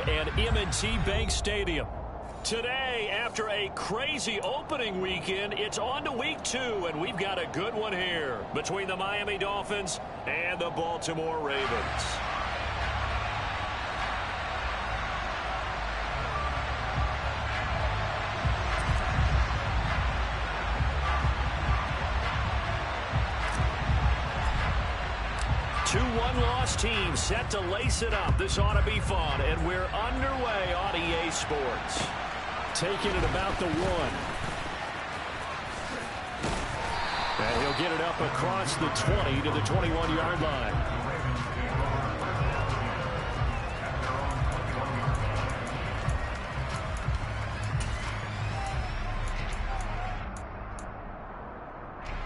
and M&T Bank Stadium. Today, after a crazy opening weekend, it's on to week 2, and we've got a good one here between the Miami Dolphins and the Baltimore Ravens. Two one-loss teams set to lace it up. This ought to be fun, and we're underway on EA Sports. Taking it about the 1. And he'll get it up across the 20 to the 21-yard line.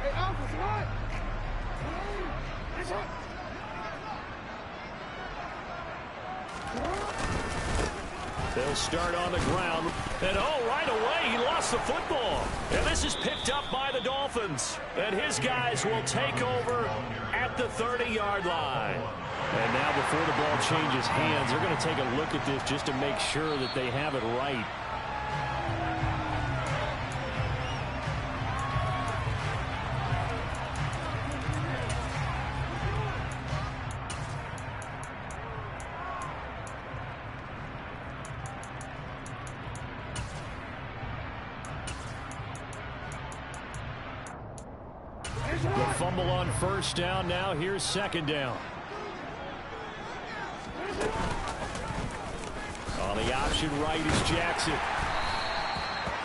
Hey, Alpha, what? They'll start on the ground. And right away, he lost the football. And this is picked up by the Dolphins. And his guys will take over at the 30-yard line. And now before the ball changes hands, they're going to take a look at this just to make sure that they have it right. The fumble on first down. Now here's second down. On the option right is Jackson.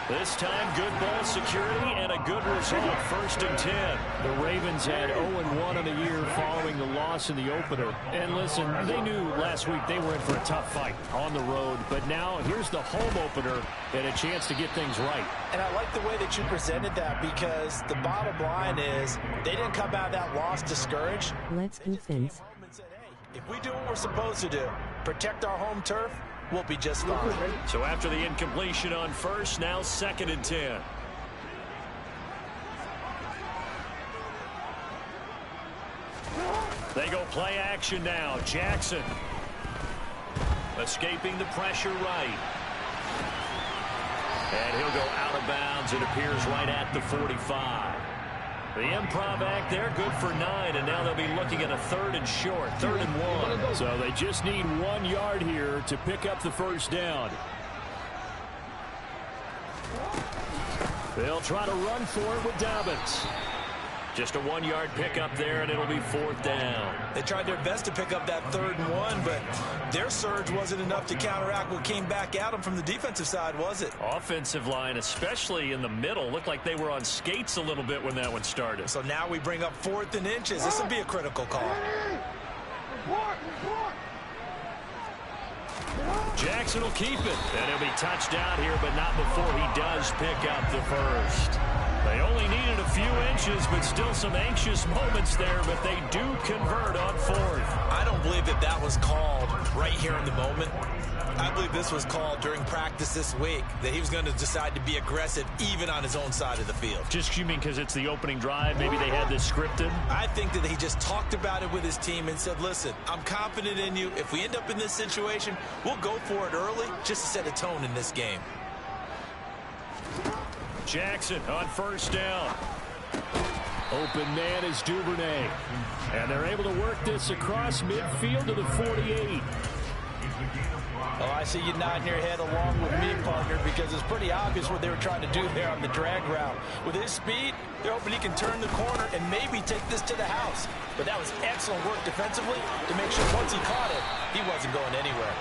This time, good ball security and a good result. 1st and 10. The Ravens had 0-1 in the year following the loss in the opener. And listen, they knew last week they were in for a tough fight on the road. But now, here's the home opener and a chance to get things right. And I like the way that you presented that, because the bottom line is they didn't come out of that loss discouraged. Let's do things. If we do what we're supposed to do, protect our home turf, we'll be just fine. So after the incompletion on first, now 2nd and 10. They go play action now. Jackson escaping the pressure right. And he'll go out of bounds. It appears right at the 45. The improv act there, good for 9, and now they'll be looking at a 3rd and short, 3rd and 1. So they just need 1 yard here to pick up the first down. They'll try to run for it with Dobbins. Just a 1 yard pickup there, and it'll be 4th down. They tried their best to pick up that 3rd and 1, but their surge wasn't enough to counteract what came back at them from the defensive side, was it? Offensive line, especially in the middle, looked like they were on skates a little bit when that one started. So now we bring up 4th and inches. This will be a critical call. Jackson will keep it, and he'll be touched down here, but not before he does pick up the first. They only needed a few inches, but still some anxious moments there, but they do convert on 4th. I don't believe that that was called right here in the moment. I believe this was called during practice this week, that he was going to decide to be aggressive even on his own side of the field. Just, you mean because it's the opening drive? Maybe they had this scripted? I think that he just talked about it with his team and said, listen, I'm confident in you. If we end up in this situation, we'll go for it early just to set a tone in this game. Jackson on first down. Open man is Duvernay. And they're able to work this across midfield to the 48. Oh, I see you nodding your head along with me, partner, because it's pretty obvious what they were trying to do there on the drag route. With his speed, they're hoping he can turn the corner and maybe take this to the house. But that was excellent work defensively to make sure once he caught it, he wasn't going anywhere.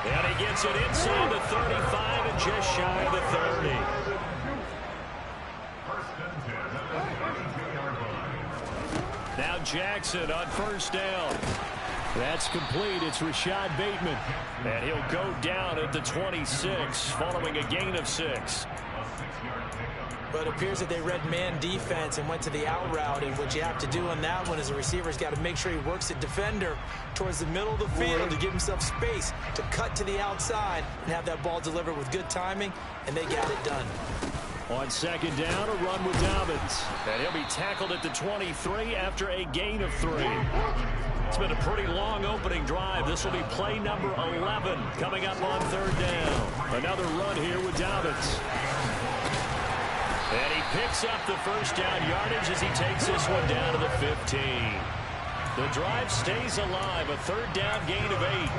And he gets it inside the 35 and just shy of the 30. Now Jackson on first down. That's complete. It's Rashad Bateman. And he'll go down at the 26 following a gain of 6. But it appears that they read man defense and went to the out route. And what you have to do on that one as a receiver's got to make sure he works the defender towards the middle of the field to give himself space to cut to the outside and have that ball delivered with good timing. And they got it done. On second down, a run with Dobbins. And he'll be tackled at the 23 after a gain of 3. It's been a pretty long opening drive. This will be play number 11 coming up on third down. Another run here with Dolphins. And he picks up the first down yardage as he takes this one down to the 15. The drive stays alive. A third down gain of 8.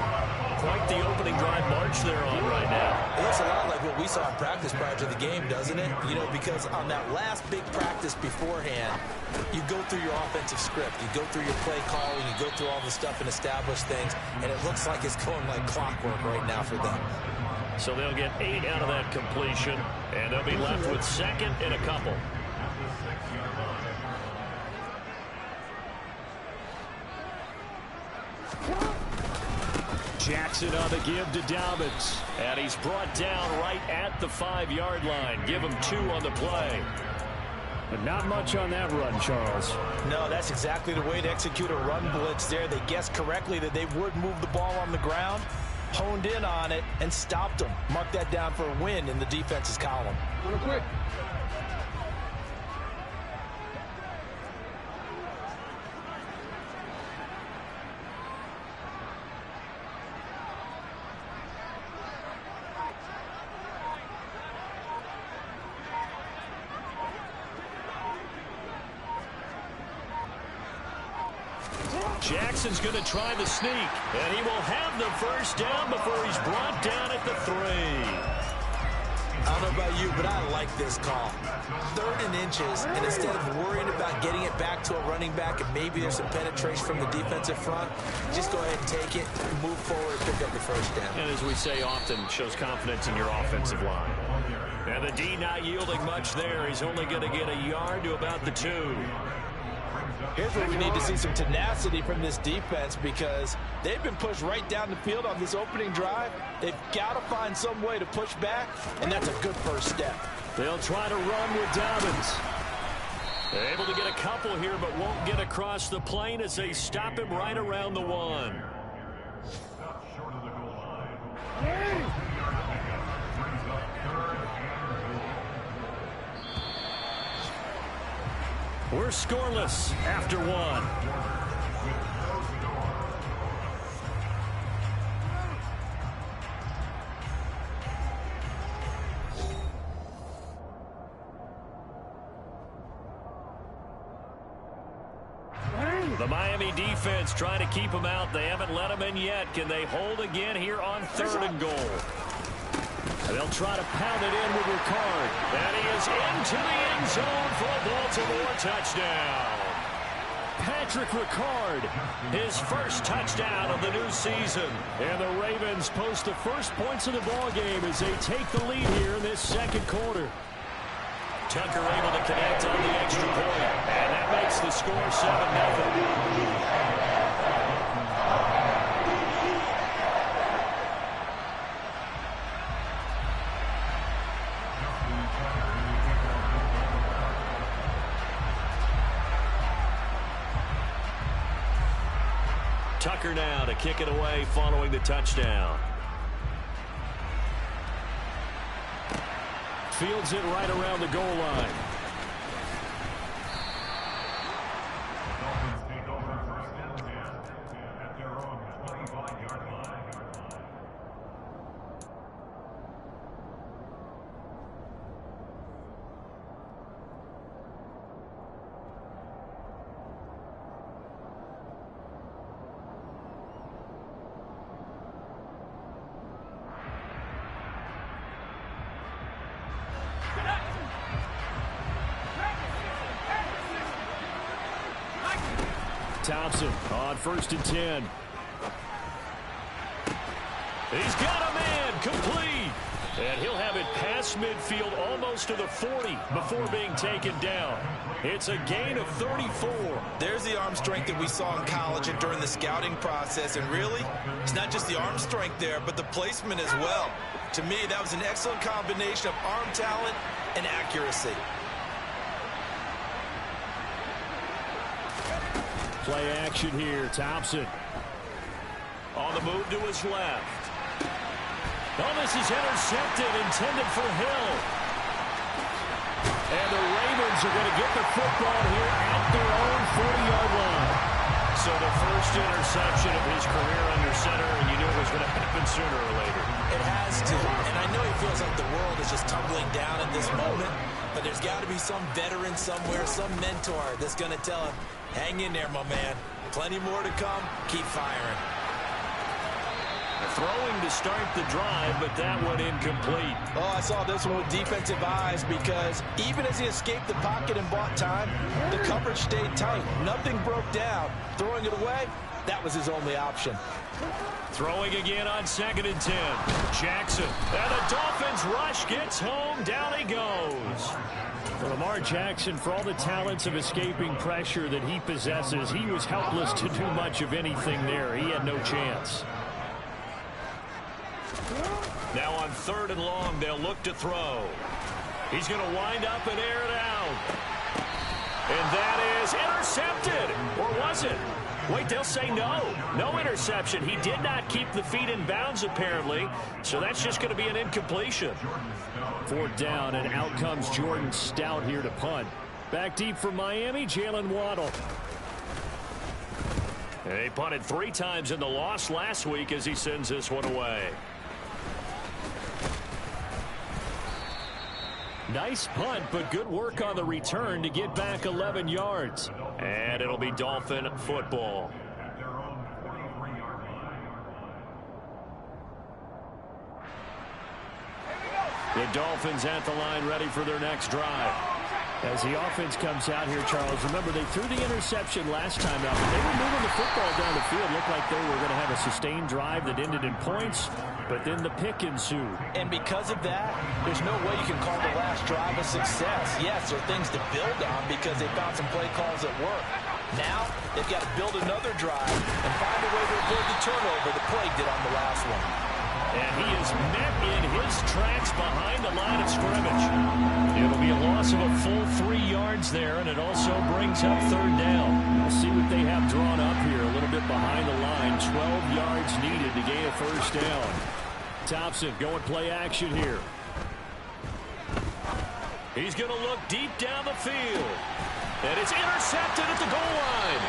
Quite the opening drive march they're on right now. It looks a lot like what we saw in practice prior to the game, doesn't it? You know, because on that last big practice beforehand, you go through your offensive script. You go through your play calling. You go through all the stuff and establish things. And it looks like it's going like clockwork right now for them. So they'll get 8 out of that completion. And they'll be left with second and a couple. Jackson on the give to Dolphins. And he's brought down right at the 5-yard line. Give him 2 on the play. But not much on that run, Charles. No, that's exactly the way to execute a run blitz there. They guessed correctly that they would move the ball on the ground, honed in on it, and stopped them. Mark that down for a win in the defense's column. Real quick. Jackson's going to try the sneak, and he will have the first down before he's brought down at the 3. I don't know about you, but I like this call. 3rd and inches, and instead of worrying about getting it back to a running back and maybe there's some penetration from the defensive front, just go ahead and take it, move forward, and pick up the first down. And as we say often, shows confidence in your offensive line. And the D not yielding much there. He's only going to get a yard to about the 2. Here's where we need to see some tenacity from this defense because they've been pushed right down the field on this opening drive. They've got to find some way to push back, and that's a good first step. They'll try to run with Dolphins. They're able to get a couple here, but won't get across the plane as they stop him right around the 1. We're scoreless after 1. The Miami defense trying to keep him out. They haven't let him in yet. Can they hold again here on 3rd and goal? They'll try to pound it in with Ricard. And he is into the end zone for a Baltimore touchdown. Patrick Ricard, his first touchdown of the new season. And the Ravens post the first points of the ballgame as they take the lead here in this second quarter. Tucker able to connect on the extra point. And that makes the score 7-0. Tucker now to kick it away following the touchdown. Fields it right around the goal line. Thompson on 1st and 10. He's got a man complete. And he'll have it past midfield almost to the 40 before being taken down. It's a gain of 34. There's the arm strength that we saw in college and during the scouting process. And really, it's not just the arm strength there, but the placement as well. To me, that was an excellent combination of arm talent and accuracy. Play action here. Thompson on the move to his left. Oh, this is intercepted, intended for Hill. And the Ravens are going to get the football here at their own 40-yard line. So the first interception of his career under center, and you knew it was going to happen sooner or later. It has to. And I know he feels like the world is just tumbling down at this moment, but there's got to be some veteran somewhere, some mentor that's going to tell him, hang in there, my man. Plenty more to come. Keep firing. Throwing to start the drive, but that one incomplete. Oh, I saw this one with defensive eyes because even as he escaped the pocket and bought time, the coverage stayed tight. Nothing broke down. Throwing it away, that was his only option. Throwing again on 2nd and 10. Jackson. And the Dolphins rush gets home. Down he goes. For Lamar Jackson, for all the talents of escaping pressure that he possesses, he was helpless to do much of anything there. He had no chance. Now on 3rd and long, they'll look to throw. He's going to wind up and air it out. And that is intercepted. Or was it? Wait, they'll say no. No interception. He did not keep the feet in bounds, apparently. So that's just going to be an incompletion. 4th down, and out comes Jordan Stout here to punt. Back deep for Miami, Jalen Waddle. They punted 3 times in the loss last week as he sends this one away. Nice punt, but good work on the return to get back 11 yards. And it'll be Dolphin football. The Dolphins at the line ready for their next drive. As the offense comes out here, Charles, remember they threw the interception last time out, but they were moving the football down the field. Looked like they were going to have a sustained drive that ended in points, but then the pick ensued. And because of that, there's no way you can call the last drive a success. Yes, there are things to build on because they found some play calls that work. Now, they've got to build another drive and find a way to avoid the turnover the play did on the last one. And he is met in his tracks behind the line of scrimmage. It'll be a loss of a full 3 yards there, and it also brings up 3rd down. We'll see what they have drawn up here. A little bit behind the line. 12 yards needed to gain a 1st down. Thompson going play action here. He's going to look deep down the field. And it's intercepted at the goal line.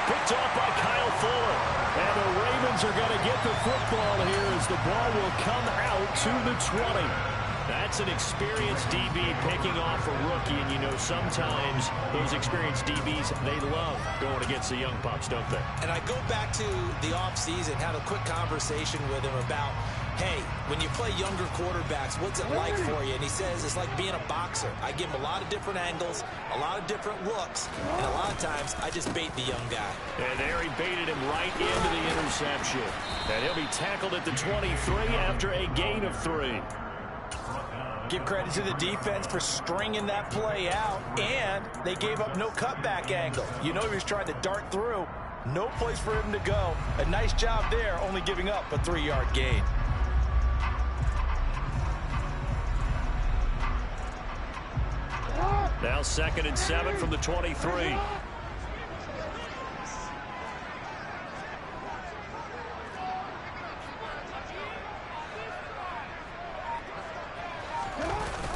Picked off by Kyle Fuller. And the Ravens are going to get the football here as the ball will come out to the 20. That's an experienced DB picking off a rookie. And, you know, sometimes those experienced DBs, they love going against the young pups, don't they? And I go back to the offseason, had a quick conversation with him about, hey, when you play younger quarterbacks, what's it like for you? And he says it's like being a boxer. I give him a lot of different angles, a lot of different looks, and a lot of times I just bait the young guy. And there he baited him right into the interception. And he'll be tackled at the 23 after a gain of 3. Give credit to the defense for stringing that play out, and they gave up no cutback angle. You know he was trying to dart through. No place for him to go. A nice job there, only giving up a 3-yard gain. Now 2nd and 7 from the 23.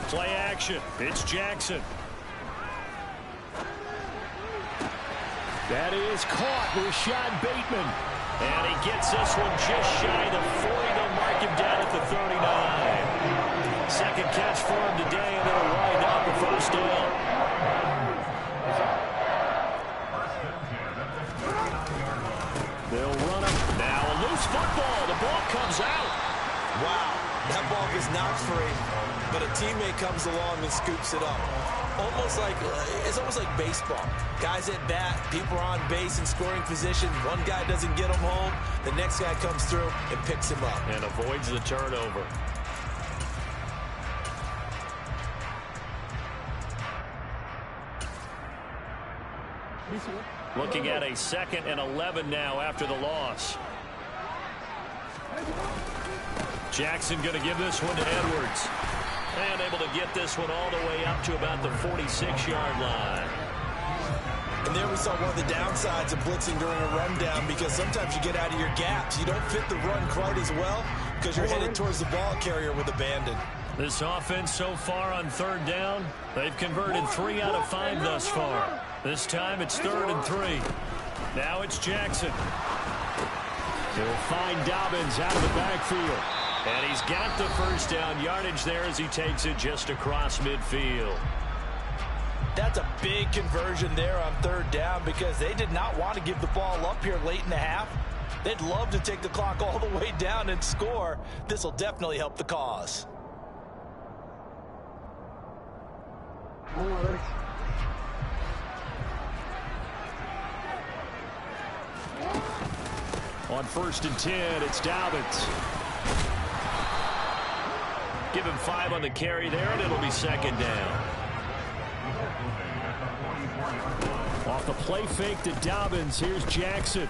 Play action. It's Jackson. That is caught. Rashad Bateman. And he gets this one just shy of the 40. They'll mark him down at the 39. Second catch for him today, and it'll wind up a 1st down. They'll run him. Now a loose football. The ball comes out. Wow, that ball gets knocked free, but a teammate comes along and scoops it up. It's almost like baseball. Guys at bat, people are on base in scoring position. One guy doesn't get him home. The next guy comes through and picks him up. And avoids the turnover. Looking at a 2nd and 11 now after the loss. Jackson going to give this one to Edwards. And able to get this one all the way up to about the 46-yard line. And there we saw one of the downsides of blitzing during a rundown, because sometimes you get out of your gaps. You don't fit the run quite as well because you're headed towards the ball carrier with abandon. This offense so far on 3rd down, they've converted 3 out of 5 thus far. This time it's 3rd and 3. Now it's Jackson. He'll find Dobbins out of the backfield. And he's got the first down yardage there as he takes it just across midfield. That's a big conversion there on third down because they did not want to give the ball up here late in the half. They'd love to take the clock all the way down and score. This will definitely help the cause. On 1st and 10, it's Dobbins. Give him 5 on the carry there, and it'll be 2nd down. Off the play fake to Dobbins, here's Jackson.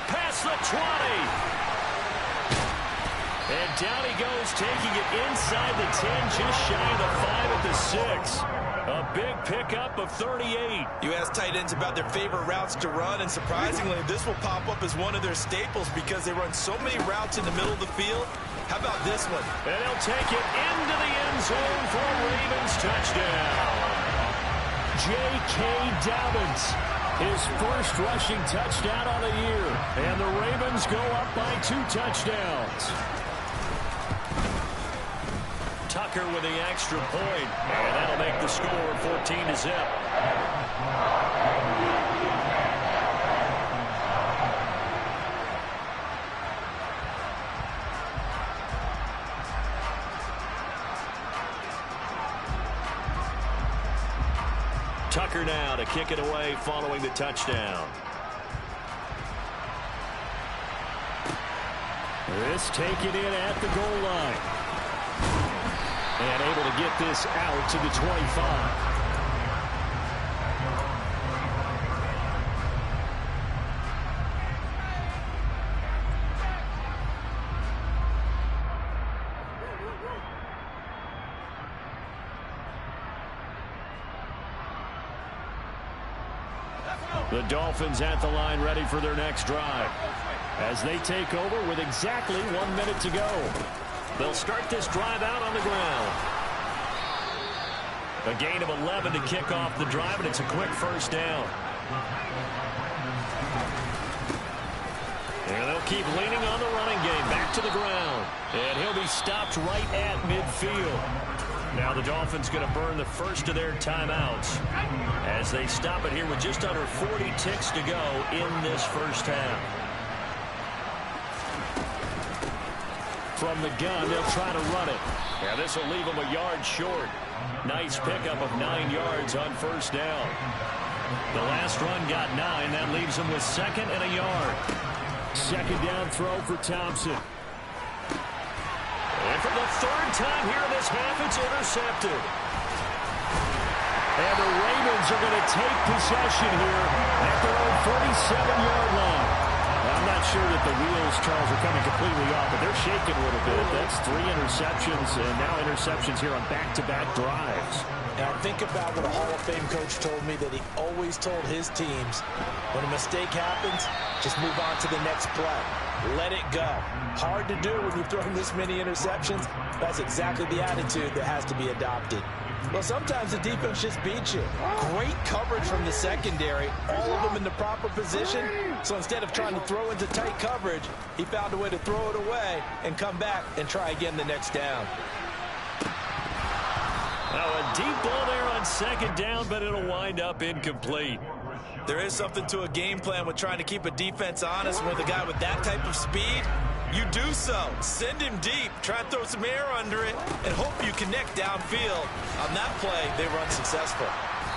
Past the 20. And down he goes, taking it inside the 10, just shy of the 5 at the 6. A big pickup of 38. You ask tight ends about their favorite routes to run, and surprisingly, this will pop up as one of their staples because they run so many routes in the middle of the field. How about this one? And he'll take it into the end zone for a Ravens touchdown. J.K. Dobbins, his first rushing touchdown on the year. And the Ravens go up by 2 touchdowns. Tucker with the extra point, and that'll make the score 14-0. Tucker now to kick it away following the touchdown. This taken in at the goal line. And able to get this out to the 25. The Dolphins at the line ready for their next drive as they take over with exactly 1 minute to go. They'll start this drive out on the ground. A gain of 11 to kick off the drive, and it's a quick first down. And they'll keep leaning on the running game. Back to the ground. And he'll be stopped right at midfield. Now the Dolphins going to burn the first of their timeouts as they stop it here with just under 40 ticks to go in this first half. From the gun, they'll try to run it. Yeah, this will leave them a yard short. Nice pickup of 9 yards on first down. The last run got 9. That leaves them with 2nd and a yard. 2nd down throw for Thompson. And for the 3rd time here in this half, it's intercepted. And the Ravens are going to take possession here at their own 47-yard line. I'm not sure that the wheels, Charles, are coming completely off, but they're shaking a little bit. That's 3 interceptions, and now interceptions here on back-to-back drives. Now think about what a Hall of Fame coach told me, that he always told his teams, when a mistake happens, just move on to the next play. Let it go. Hard to do when you've thrown this many interceptions. That's exactly the attitude that has to be adopted. Well, sometimes the defense just beats you. Great coverage from the secondary, all of them in the proper position. So instead of trying to throw into tight coverage, he found a way to throw it away and come back and try again the next down. Now a deep ball there on 2nd down, but it'll wind up incomplete. There is something to a game plan with trying to keep a defense honest with a guy with that type of speed. You do so. Send him deep. Try and throw some air under it and hope you connect downfield. On that play, they run successful.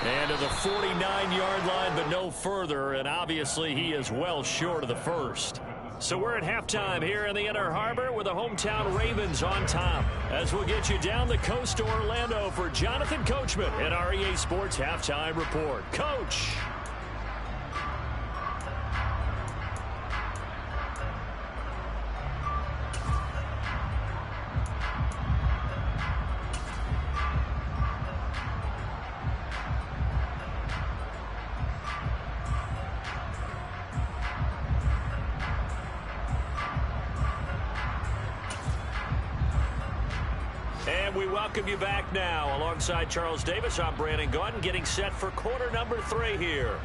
And to the 49-yard line, but no further, and obviously he is well short of the first. So we're at halftime here in the Inner Harbor with the hometown Ravens on top, as we'll get you down the coast to Orlando for Jonathan Coachman at our EA Sports Halftime Report. Coach. And we welcome you back now. Alongside Charles Davis, I'm Brandon Gaudin, getting set for quarter number 3 here.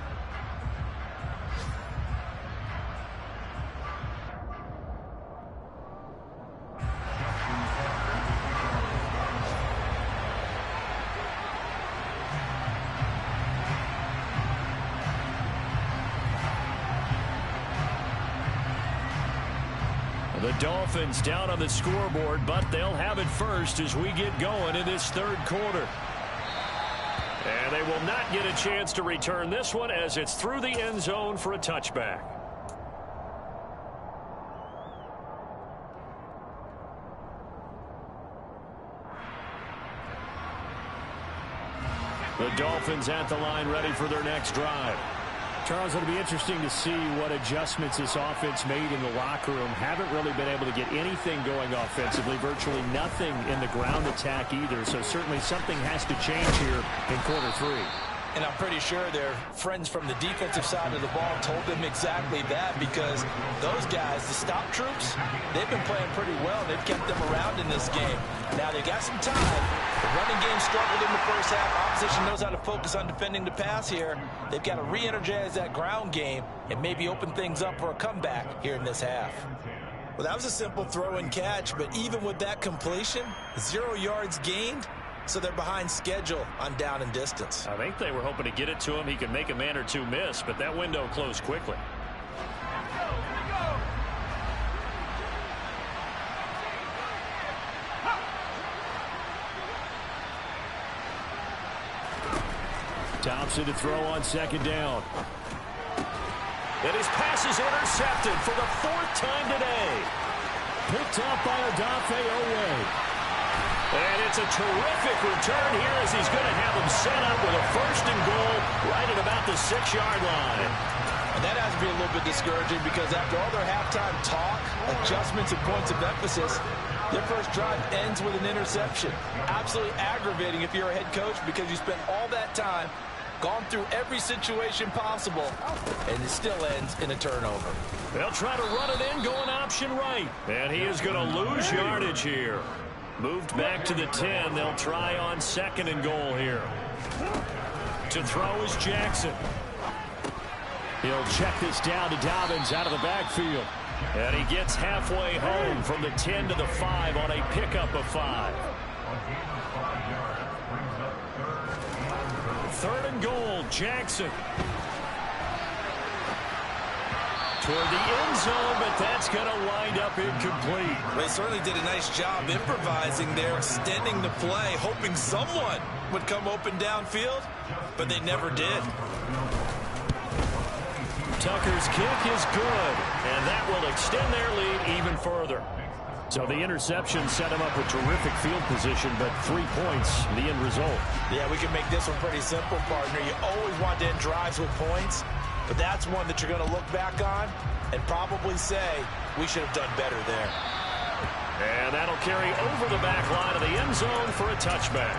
The Dolphins down on the scoreboard, but they'll have it first as we get going in this third quarter. And they will not get a chance to return this one as it's through the end zone for a touchback. The Dolphins at the line ready for their next drive. Charles, it'll be interesting to see what adjustments this offense made in the locker room. Haven't really been able to get anything going offensively, virtually nothing in the ground attack either. So certainly something has to change here in quarter 3. And I'm pretty sure their friends from the defensive side of the ball told them exactly that, because those guys, the stop troops, they've been playing pretty well. They've kept them around in this game. Now they've got some time. The running game struggled in the first half. Opposition knows how to focus on defending the pass here. They've got to re-energize that ground game and maybe open things up for a comeback here in this half. Well, that was a simple throw and catch, but even with that completion, 0 yards gained. So they're behind schedule on down and distance. I think they were hoping to get it to him. He could make a man or two miss, but that window closed quickly. Thompson to throw on second down. And his pass is intercepted for the 4th time today. Picked up by Odafe Owe. And it's a terrific return here as he's going to have him set up with a 1st and goal right at about the 6-yard line. And that has to be a little bit discouraging, because after all their halftime talk, adjustments, and points of emphasis, their first drive ends with an interception. Absolutely aggravating if you're a head coach, because you spent all that time, gone through every situation possible, and it still ends in a turnover. They'll try to run it in, going option right. And he is going to lose yardage here. Moved back to the 10. They'll try on 2nd and goal here. To throw is Jackson. He'll check this down to Dobbins out of the backfield. And he gets halfway home from the 10 to the 5 on a pickup of 5. 3rd and goal, Jackson. Toward the end zone, but that's going to wind up incomplete. They certainly did a nice job improvising there, extending the play, hoping someone would come open downfield, but they never did. Tucker's kick is good, and that will extend their lead even further. So the interception set him up with terrific field position, but 3 points, the end result. Yeah, we can make this one pretty simple, partner. You always want to end drives with points, but that's one that you're going to look back on and probably say, we should have done better there. And that'll carry over the back line of the end zone for a touchback.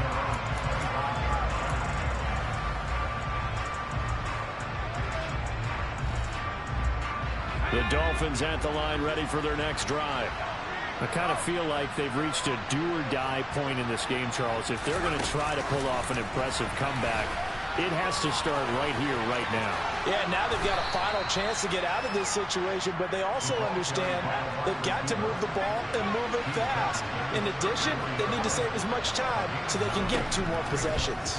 The Dolphins at the line ready for their next drive. I kind of feel like they've reached a do-or-die point in this game, Charles. If they're going to try to pull off an impressive comeback, it has to start right here, right now. Yeah, now they've got a final chance to get out of this situation, but they also understand they've got to move the ball and move it fast. In addition, they need to save as much time so they can get 2 more possessions.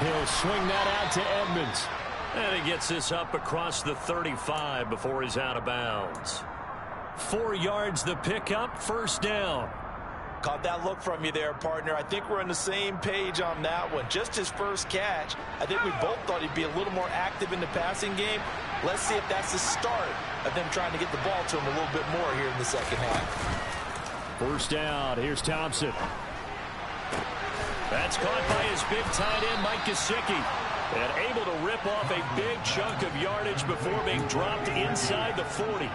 He'll swing that out to Edmonds. And he gets this up across the 35 before he's out of bounds. 4 yards the pickup, 1st down. Caught that look from you there, partner. I think we're on the same page on that one. Just his first catch. I think we both thought he'd be a little more active in the passing game. Let's see if that's the start of them trying to get the ball to him a little bit more here in the second half. 1st down. Here's Thompson. That's caught by his big tight end, Mike Gesicki. And able to rip off a big chunk of yardage before being dropped inside the 40.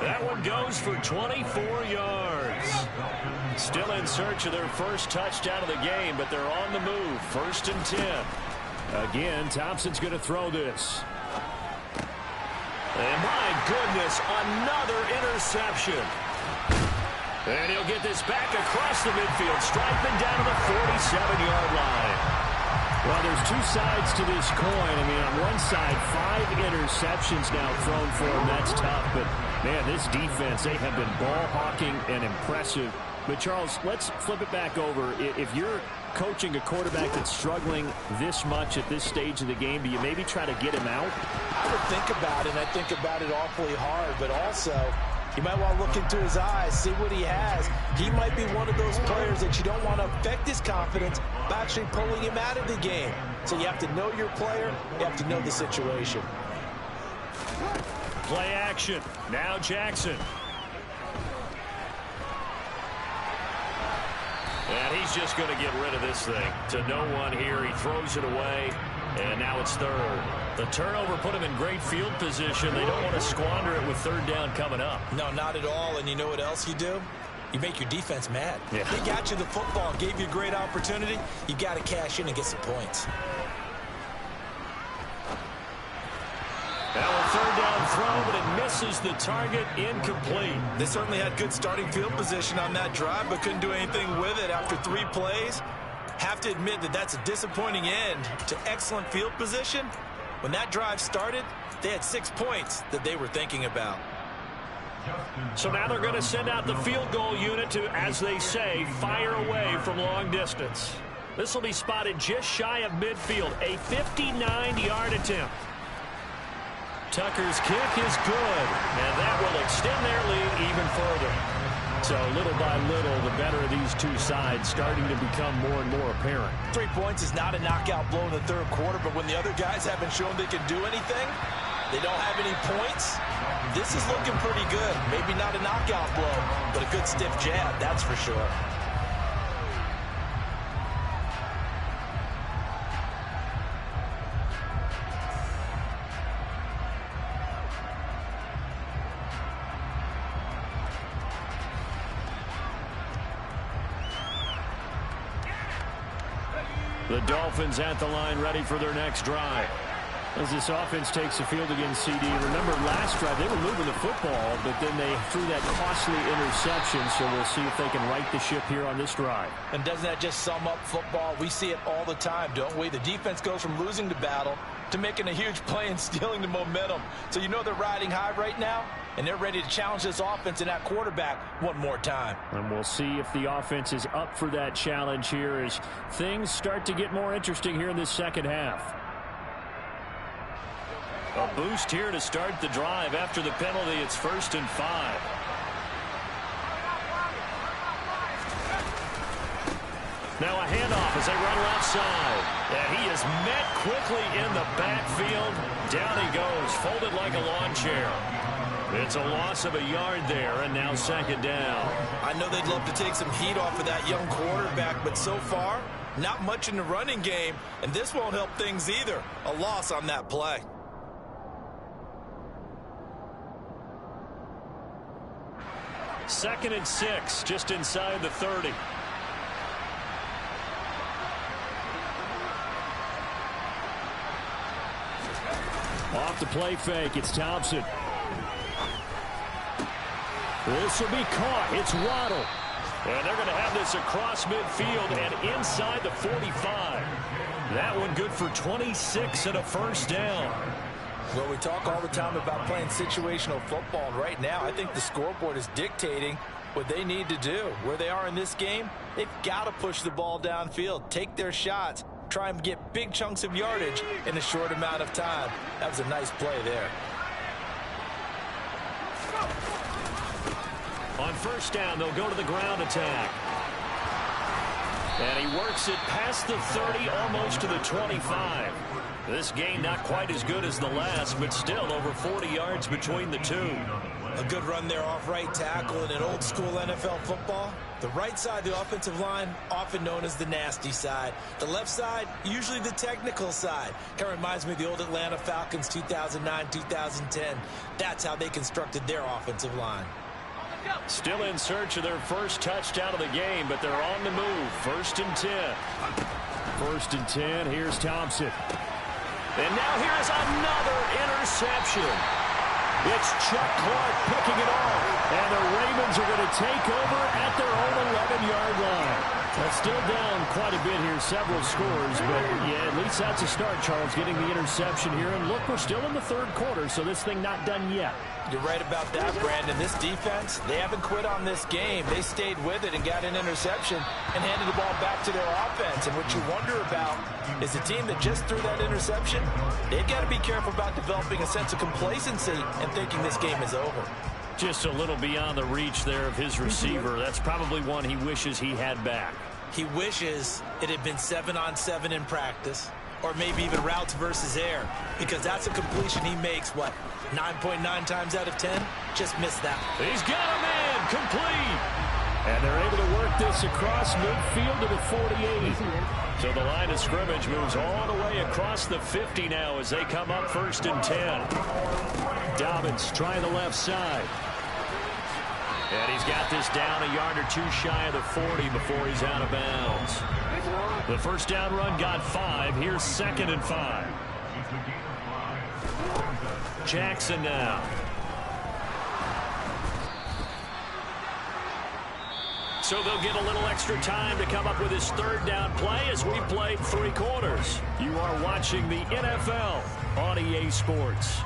That one goes for 24 yards. Still in search of their first touchdown of the game, but they're on the move. 1st and 10. Again, Thompson's going to throw this. And my goodness, another interception. And he'll get this back across the midfield stripe and down to the 47-yard line. Well, there's two sides to this coin. I mean, on one side, 5 interceptions now thrown for him. That's tough. But, man, this defense, they have been ball hawking and impressive. But, Charles, let's flip it back over. If you're coaching a quarterback that's struggling this much at this stage of the game, do you maybe try to get him out? I would think about it, and I think about it awfully hard. But also, you might want to look into his eyes, see what he has. He might be one of those players that you don't want to affect his confidence by actually pulling him out of the game. So you have to know your player. You have to know the situation. Play action. Now Jackson. And he's just going to get rid of this thing. To no one here. He throws it away. And now it's third. The turnover put him in great field position. They don't want to squander it with third down coming up. No, not at all. And you know what else you do? You make your defense mad. Yeah. He got you the football, gave you a great opportunity. You got to cash in and get some points. Now a third down throw, but it misses the target, incomplete. They certainly had good starting field position on that drive, but couldn't do anything with it after 3 plays. Have to admit that that's a disappointing end to excellent field position. When that drive started, they had 6 points that they were thinking about. So now they're going to send out the field goal unit to, as they say, fire away from long distance. This will be spotted just shy of midfield, a 59-yard attempt. Tucker's kick is good, and that will extend their lead even further. So little by little, the better of these two sides starting to become more and more apparent. 3 points is not a knockout blow in the third quarter, but when the other guys haven't shown they can do anything, they don't have any points, this is looking pretty good. Maybe not a knockout blow, but a good stiff jab, that's for sure. The Dolphins at the line, ready for their next drive. As this offense takes the field against CD. Remember last drive, they were moving the football, but then they threw that costly interception, so we'll see if they can right the ship here on this drive. And doesn't that just sum up football? We see it all the time, don't we? The defense goes from losing the battle to making a huge play and stealing the momentum. So you know they're riding high right now, and they're ready to challenge this offense and that quarterback one more time. And we'll see if the offense is up for that challenge here as things start to get more interesting here in this second half. A boost here to start the drive. After the penalty, it's 1st and 5. Now a handoff as they run left side. And he is met quickly in the backfield. Down he goes, folded like a lawn chair. It's a loss of a yard there, and now 2nd down. I know they'd love to take some heat off of that young quarterback, but so far, not much in the running game, and this won't help things either. A loss on that play. Second and 6, just inside the 30. Off the play fake, it's Thompson. This will be caught. It's Waddle. And they're going to have this across midfield and inside the 45. That one good for 26 and a 1st down. Well, we talk all the time about playing situational football, and right now I think the scoreboard is dictating what they need to do. Where they are in this game, they've got to push the ball downfield, take their shots, try and get big chunks of yardage in a short amount of time. That was a nice play there. On 1st down, they'll go to the ground attack. And he works it past the 30, almost to the 25. This game not quite as good as the last, but still over 40 yards between the two. A good run there off right tackle in an old school NFL football. The right side of the offensive line, often known as the nasty side. The left side, usually the technical side. Kind of reminds me of the old Atlanta Falcons 2009-2010. That's how they constructed their offensive line. Still in search of their first touchdown of the game, but they're on the move. 1st and 10. 1st and 10, here's Thompson. And now here's another interception. It's Chuck Clark picking it off. And the Ravens are going to take over at their own 11-yard line. That's still down quite a bit here, several scores. But, yeah, at least that's a start, Charles, getting the interception here. And, look, we're still in the third quarter, so this thing not done yet. You're right about that, Brandon. This defense, they haven't quit on this game. They stayed with it and got an interception and handed the ball back to their offense. And what you wonder about is the team that just threw that interception, they've got to be careful about developing a sense of complacency and thinking this game is over. Just a little beyond the reach there of his receiver. That's probably one he wishes he had back. He wishes it had been 7-on-7 in practice, or maybe even routes versus air, because that's a completion he makes, 9.9 times out of 10? Just missed that. He's got a man, complete. And they're able to work this across midfield to the 48. So the line of scrimmage moves all the way across the 50 now as they come up 1st and 10. Dobbins trying the left side. And he's got this down a yard or two shy of the 40 before he's out of bounds. The first down run got 5. Here's 2nd and 5. Jackson now. So they'll get a little extra time to come up with his third down play as we played 3 quarters. You are watching the NFL on EA Sports.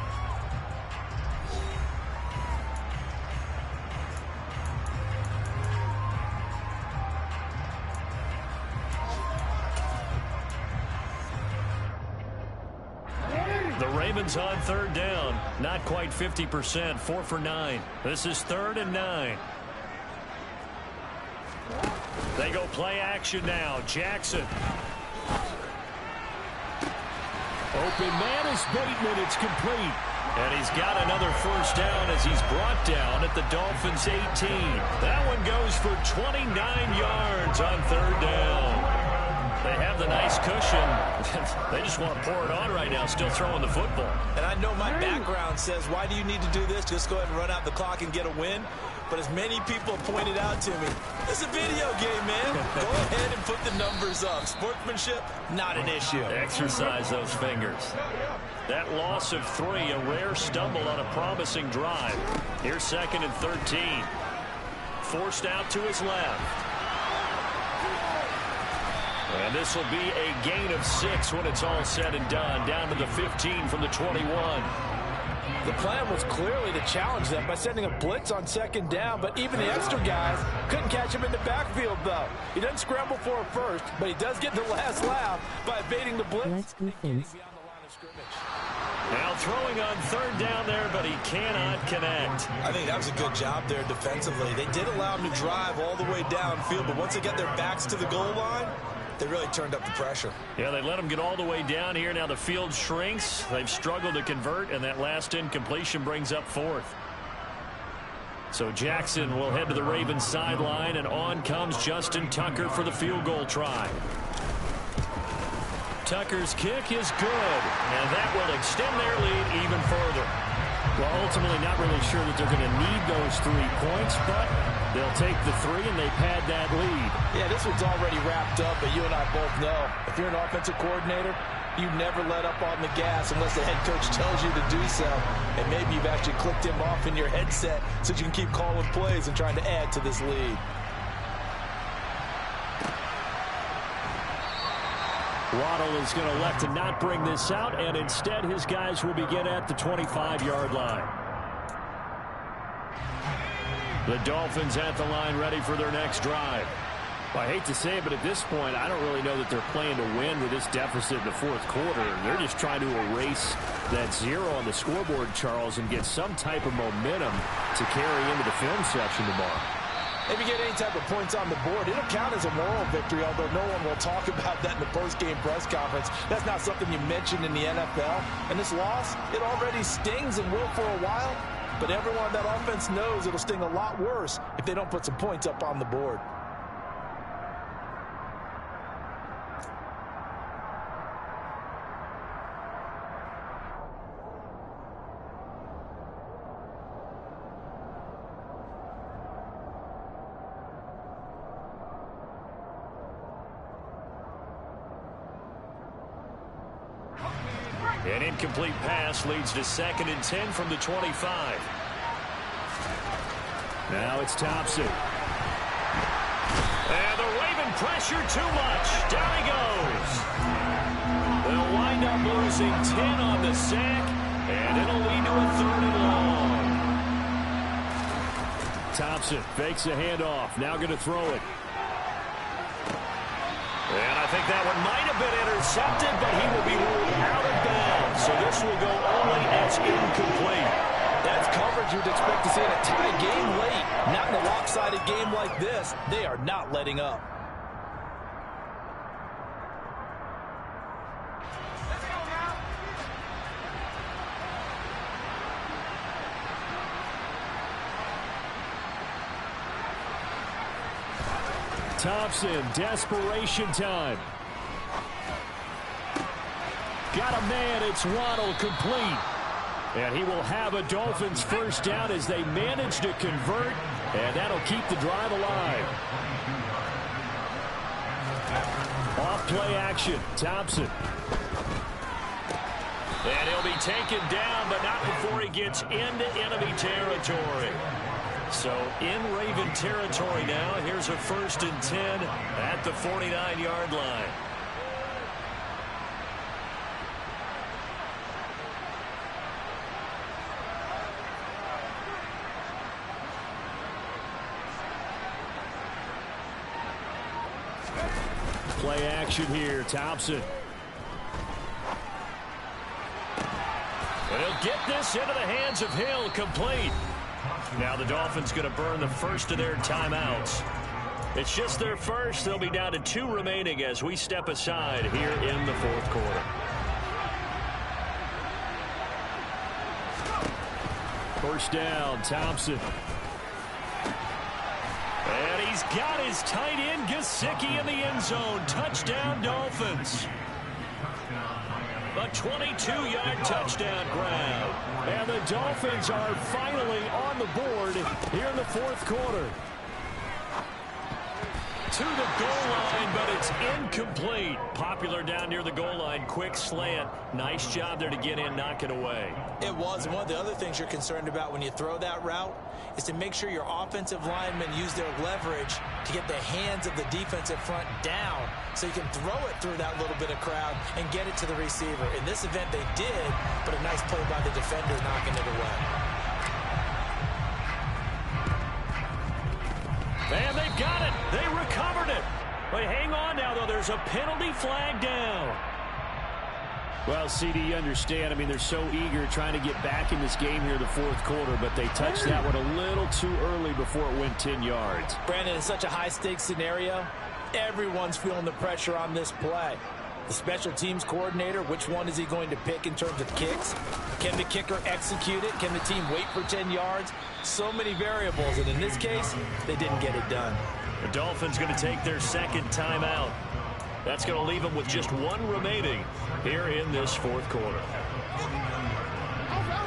Ravens on 3rd down. Not quite 50%. 4 for 9. This is 3rd and 9. They go play action now. Jackson. Open man is Bateman. It's complete. And he's got another first down as he's brought down at the Dolphins 18. That one goes for 29 yards on 3rd down. They have the nice cushion. They just want to pour it on right now, still throwing the football. And I know my background says, why do you need to do this? Just go ahead and run out the clock and get a win. But as many people have pointed out to me, it's a video game, man. Go ahead and put the numbers up. Sportsmanship, not an issue. Exercise those fingers. That loss of 3, a rare stumble on a promising drive. Here's 2nd and 13. Forced out to his left. And this will be a gain of 6 when it's all said and done. Down to the 15 from the 21. The plan was clearly to challenge them by sending a blitz on 2nd down, but even the extra guys couldn't catch him in the backfield, though. He doesn't scramble for a first, but he does get the last laugh by evading the blitz. Now throwing on 3rd down there, but he cannot connect. I think that was a good job there defensively. They did allow him to drive all the way downfield, but once they got their backs to the goal line, they really turned up the pressure. Yeah, they let him get all the way down here. Now the field shrinks. They've struggled to convert, and that last incompletion brings up 4th. So Jackson will head to the Ravens sideline, and on comes Justin Tucker for the field goal try. Tucker's kick is good, and that will extend their lead even further. Well, ultimately not really sure that they're going to need those 3 points, but they'll take the 3, and they've had that lead. Yeah, this one's already wrapped up, but you and I both know if you're an offensive coordinator, you never let up on the gas unless the head coach tells you to do so. And maybe you've actually clicked him off in your headset so you can keep calling plays and trying to add to this lead. Waddle is going to elect to not bring this out, and instead his guys will begin at the 25-yard line. The Dolphins at the line ready for their next drive. Well, I hate to say it, but at this point, I don't really know that they're playing to win with this deficit in the 4th quarter. They're just trying to erase that 0 on the scoreboard, Charles, and get some type of momentum to carry into the film section tomorrow. If you get any type of points on the board, it'll count as a moral victory, although no one will talk about that in the post-game press conference. That's not something you mentioned in the NFL. And this loss, it already stings and will for a while, but everyone on that offense knows it'll sting a lot worse if they don't put some points up on the board. An incomplete pass leads to 2nd and 10 from the 25. Now it's Thompson. And the Raven pressure too much. Down he goes. They'll wind up losing 10 on the sack, and it'll lead to a 3rd and long. Thompson fakes a handoff. Now going to throw it. And I think that one might have been intercepted, but he will be ruled out of bounds. So this will go only as incomplete. That's coverage you'd expect to see in a tie game late. Not in a lopsided game like this. They are not letting up. Thompson, desperation time. Got a man, it's Waddle, complete. And he will have a Dolphins first down as they manage to convert, and that'll keep the drive alive. Off play action, Thompson. And he'll be taken down, but not before he gets into enemy territory. So in Raven territory now. Here's a 1st and 10 at the 49-yard line. Play action here, Thompson. And he'll get this into the hands of Hill, complete. Now the Dolphins going to burn the first of their timeouts. It's just their first. They'll be down to 2 remaining as we step aside here in the 4th quarter. First down, Thompson. And he's got his tight end, Gesicki, in the end zone. Touchdown, Dolphins. A 22-yard touchdown grab. And the Dolphins are finally on the board here in the 4th quarter. To the goal line, but it's incomplete. Popular down near the goal line. Quick slant. Nice job there to get in, knock it away. It was. And one of the other things you're concerned about when you throw that route is to make sure your offensive linemen use their leverage to get the hands of the defensive front down so you can throw it through that little bit of crowd and get it to the receiver. In this event, they did, but a nice play by the defender knocking it away. And they've got it. They recovered it. But hang on now, though. There's a penalty flag down. Well, CD, you understand. I mean, they're so eager trying to get back in this game here in the 4th quarter, but they touched that one a little too early before it went 10 yards. Brandon, in such a high-stakes scenario, everyone's feeling the pressure on this play. The special teams coordinator, which one is he going to pick in terms of kicks? Can the kicker execute it? Can the team wait for 10 yards? So many variables, and in this case, they didn't get it done. The Dolphins going to take their 2nd timeout. That's going to leave them with just 1 remaining here in this 4th quarter.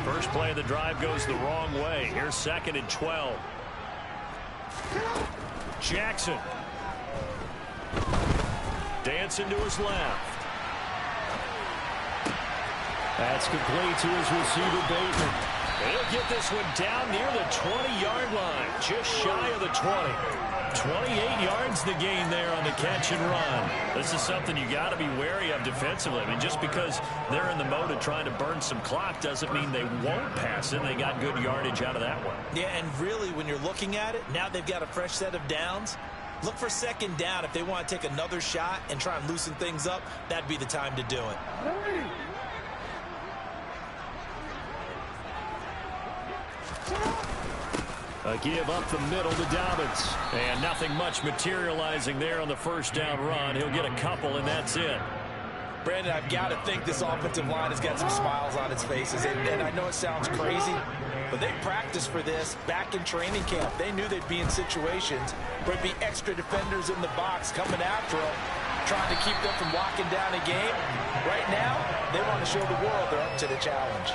First play of the drive goes the wrong way. Here's 2nd and 12. Jackson. Dancing to his left. That's complete to his receiver, Bateman. He'll get this one down near the 20-yard line, just shy of the 20. 28 yards the gain there on the catch and run. This is something you got to be wary of defensively. I mean, just because they're in the mode of trying to burn some clock doesn't mean they won't pass it. They got good yardage out of that one. Yeah, and really, when you're looking at it, now they've got a fresh set of downs. Look for 2nd down. If they want to take another shot and try and loosen things up, that'd be the time to do it. A give up the middle to Dobbins. And nothing much materializing there on the first down run. He'll get a couple, and that's it. Brandon, I've got to think this offensive line has got some smiles on its faces. And I know it sounds crazy, but they practiced for this back in training camp. They knew they'd be in situations where it'd be extra defenders in the box coming after them, trying to keep them from locking down a game. Right now, they want to show the world they're up to the challenge.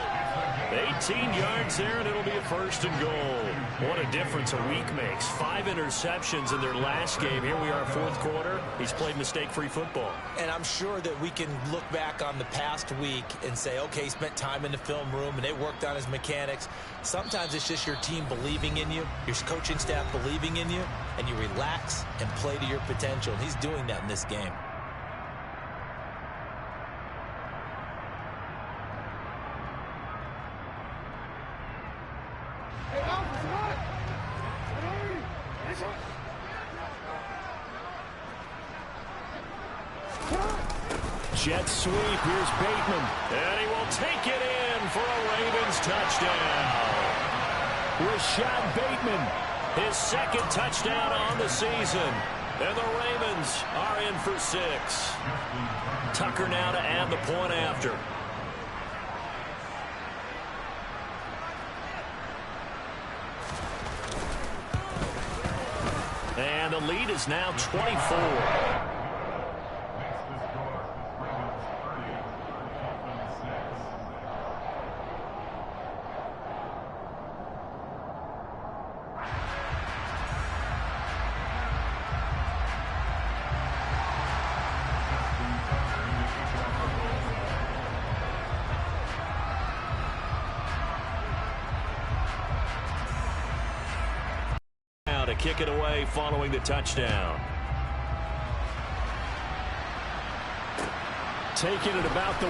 18 yards there, and it'll be a 1st and goal. What a difference a week makes. 5 interceptions in their last game. Here we are, 4th quarter. He's played mistake-free football. And I'm sure that we can look back on the past week and say, okay, he spent time in the film room and they worked on his mechanics. Sometimes it's just your team believing in you, your coaching staff believing in you, and you relax and play to your potential. And he's doing that in this game. Jet sweep. Here's Bateman. And he will take it in for a Ravens touchdown. Rashad Bateman, his 2nd touchdown on the season. And the Ravens are in for 6. Tucker now to add the point after. And the lead is now 24. To kick it away following the touchdown. Taking it about the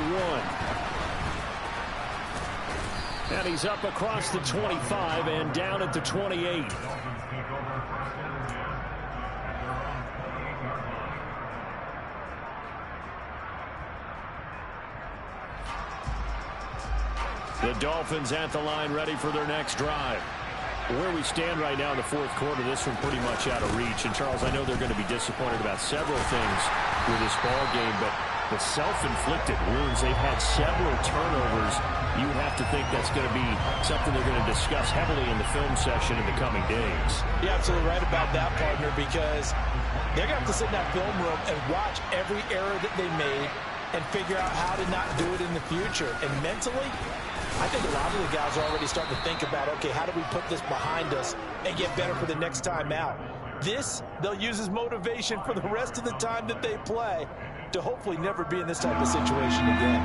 1. And he's up across the 25 and down at the 28. The Dolphins at the line, ready for their next drive. Where we stand right now in the 4th quarter, this one pretty much out of reach. And, Charles, I know they're going to be disappointed about several things with this ball game, but the self-inflicted wounds, they've had several turnovers. You would have to think that's going to be something they're going to discuss heavily in the film session in the coming days. You're absolutely right about that, partner, because they're going to have to sit in that film room and watch every error that they made and figure out how to not do it in the future. And mentally, I think a lot of the guys are already starting to think about, okay, how do we put this behind us and get better for the next time out? This, they'll use as motivation for the rest of the time that they play to hopefully never be in this type of situation again.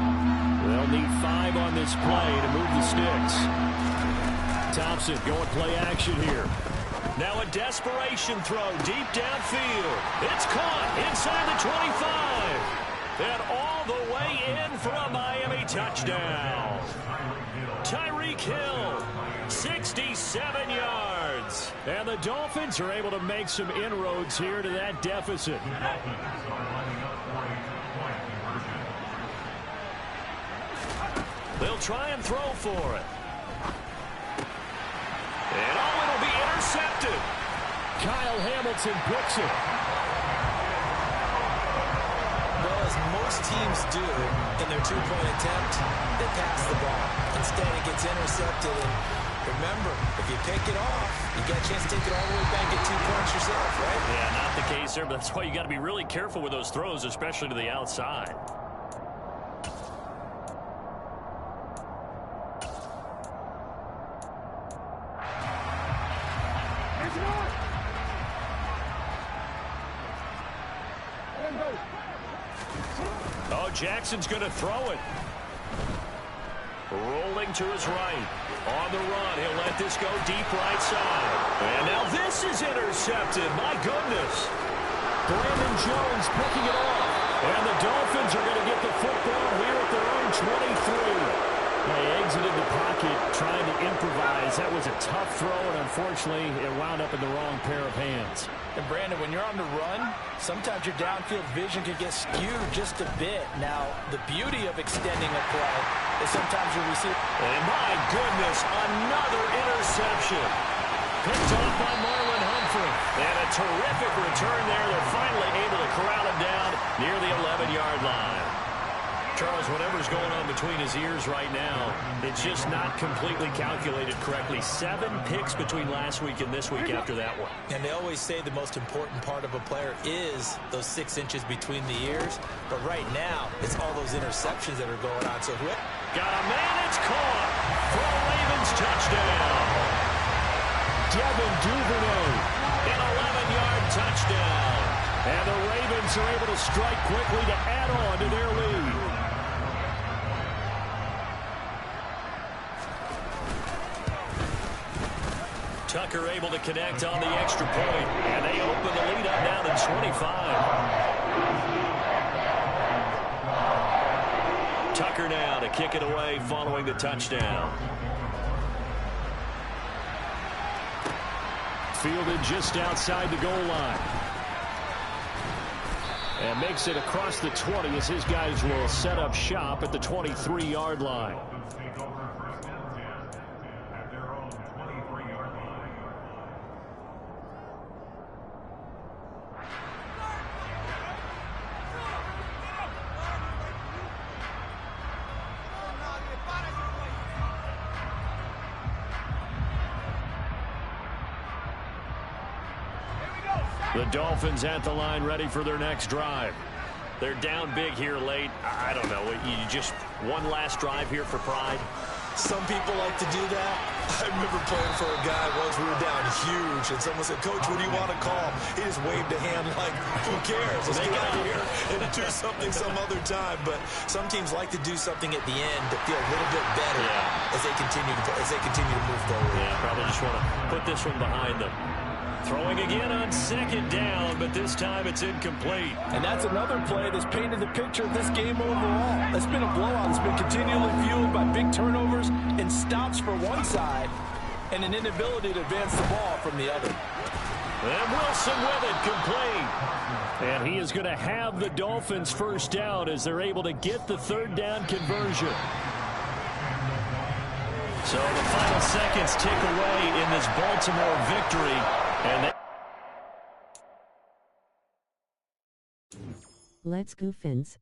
They'll need 5 on this play to move the sticks. Thompson going play action here. Now a desperation throw deep downfield. It's caught inside the 25. And all the way in for a Miami touchdown. Tyreek Hill, 67 yards. And the Dolphins are able to make some inroads here to that deficit. They'll try and throw for it. And it'll be intercepted. Kyle Hamilton picks it. Well, as most teams do in their 2-point attempt, they pass the ball. Instead, it gets intercepted. And remember, if you pick it off, you get a chance to take it all the way back at 2 points yourself, right? Yeah, not the case there, but that's why you got to be really careful with those throws, especially to the outside. Oh, Jackson's going to throw it. Rolling to his right. On the run, he'll let this go deep right side. And now this is intercepted. My goodness. Brandon Jones picking it off. And the Dolphins are going to get the football here at their own 23. They exited the pocket trying to improvise. That was a tough throw, and unfortunately, it wound up in the wrong pair of hands. And, Brandon, when you're on the run, sometimes your downfield vision can get skewed just a bit. Now, the beauty of extending a play is sometimes you receive. And, my goodness, another interception. Picked off by Marlon Humphrey. And a terrific return there. They're finally able to corral him down near the 11-yard line. Charles, whatever's going on between his ears right now, it's just not completely calculated correctly. 7 picks between last week and this week after that one. And they always say the most important part of a player is those 6 inches between the ears. But right now, it's all those interceptions that are going on. So Got a man, it's caught for a Ravens touchdown. Devin Duvernay, an 11-yard touchdown. And the Ravens are able to strike quickly to add on to their lead. Tucker able to connect on the extra point, and they open the lead up now to 25. Tucker now to kick it away following the touchdown. Fielded just outside the goal line. And makes it across the 20 as his guys will set up shop at the 23-yard line. The Dolphins at the line ready for their next drive. They're down big here late. I don't know. You just one last drive here for pride? Some people like to do that. I remember playing for a guy once. We were down huge, and someone said, "Coach, what do you want to call?" He just waved a hand like, who cares? Let's get out of here and do something some other time. But some teams like to do something at the end to feel a little bit better as they continue to move forward. Yeah, probably just want to put this one behind them. Throwing again on second down, but this time it's incomplete. And that's another play that's painted the picture of this game overall. It's been a blowout. It's been continually fueled by big turnovers and stops for one side and an inability to advance the ball from the other. And Wilson with it, complete. And he is going to have the Dolphins first down as they're able to get the third down conversion. So the final seconds tick away in this Baltimore victory. And Let's go, Fins.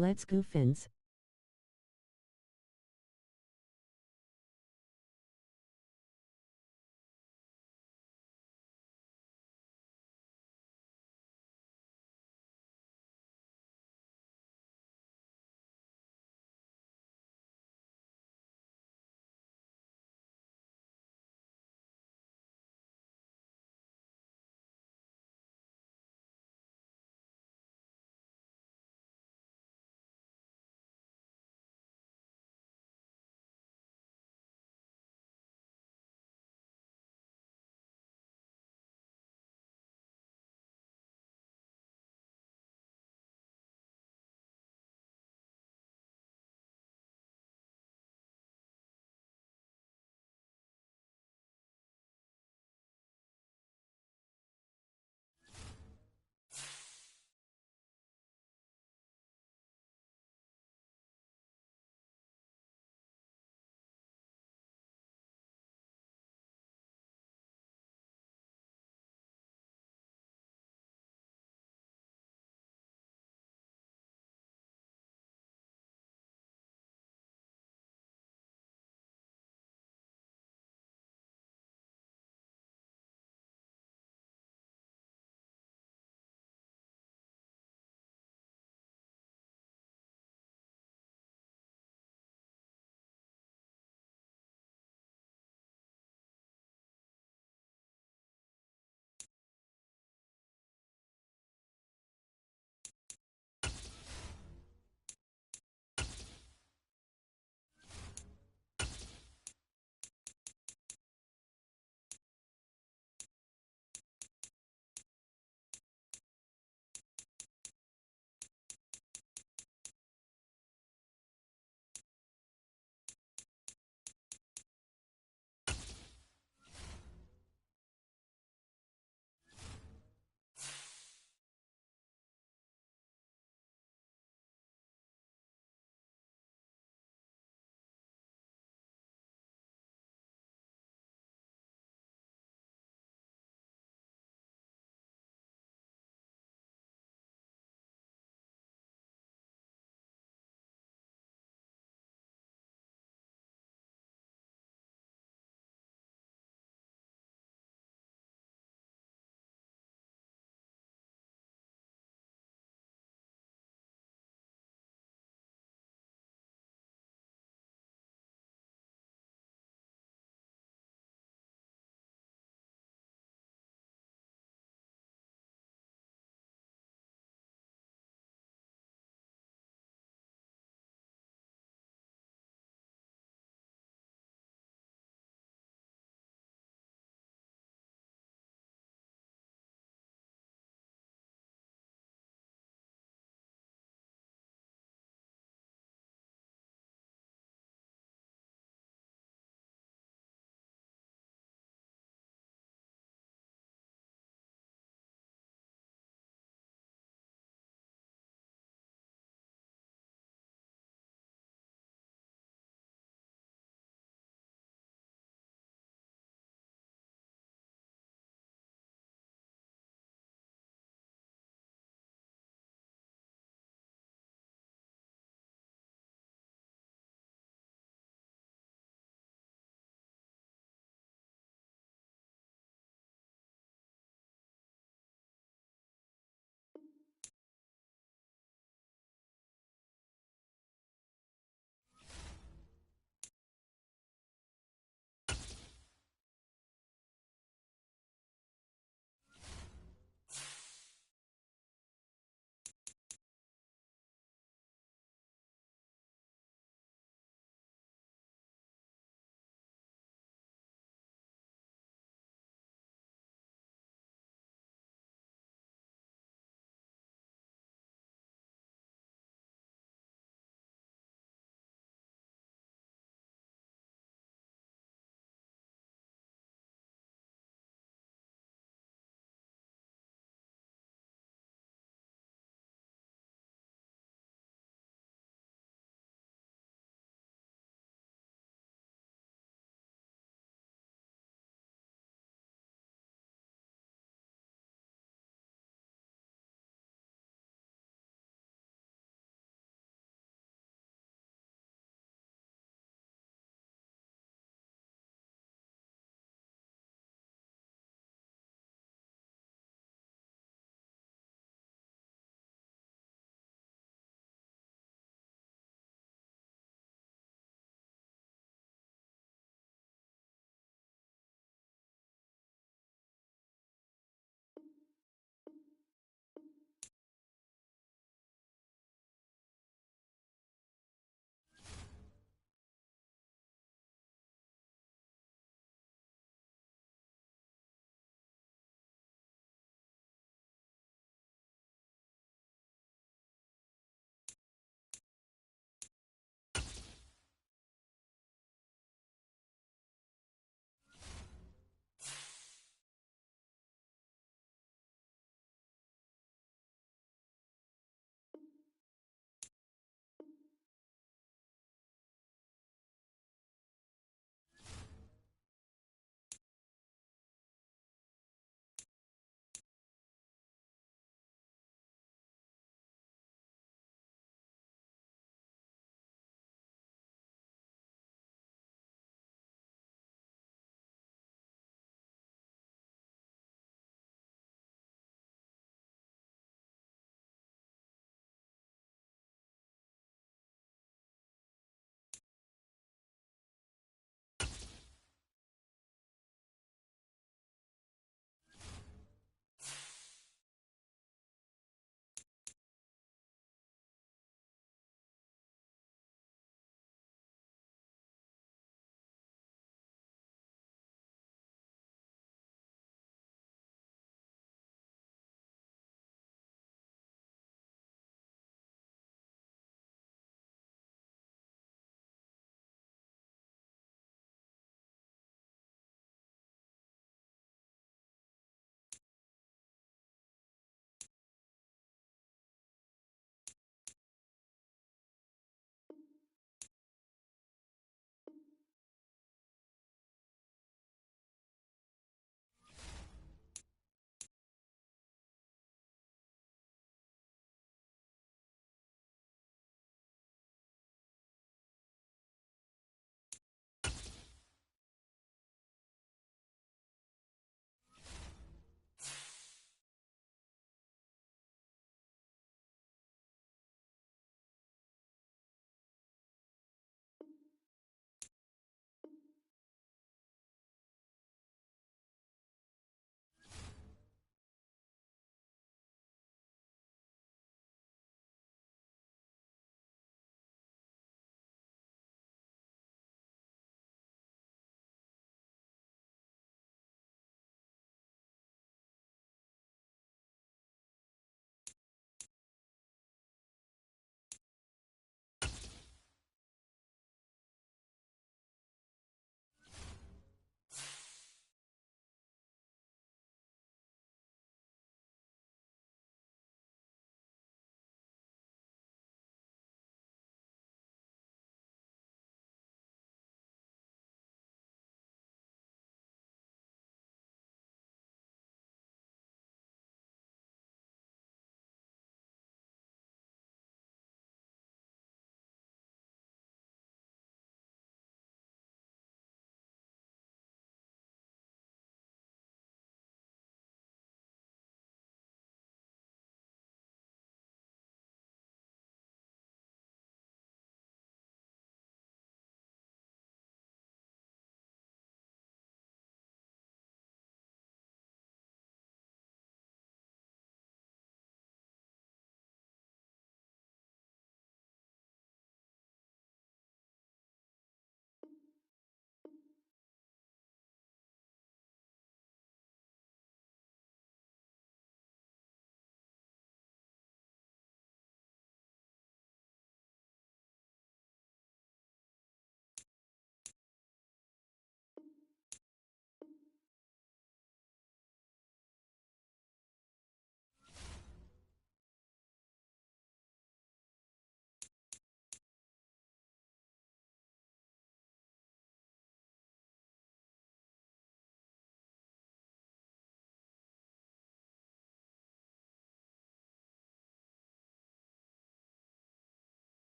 Let's go Fins.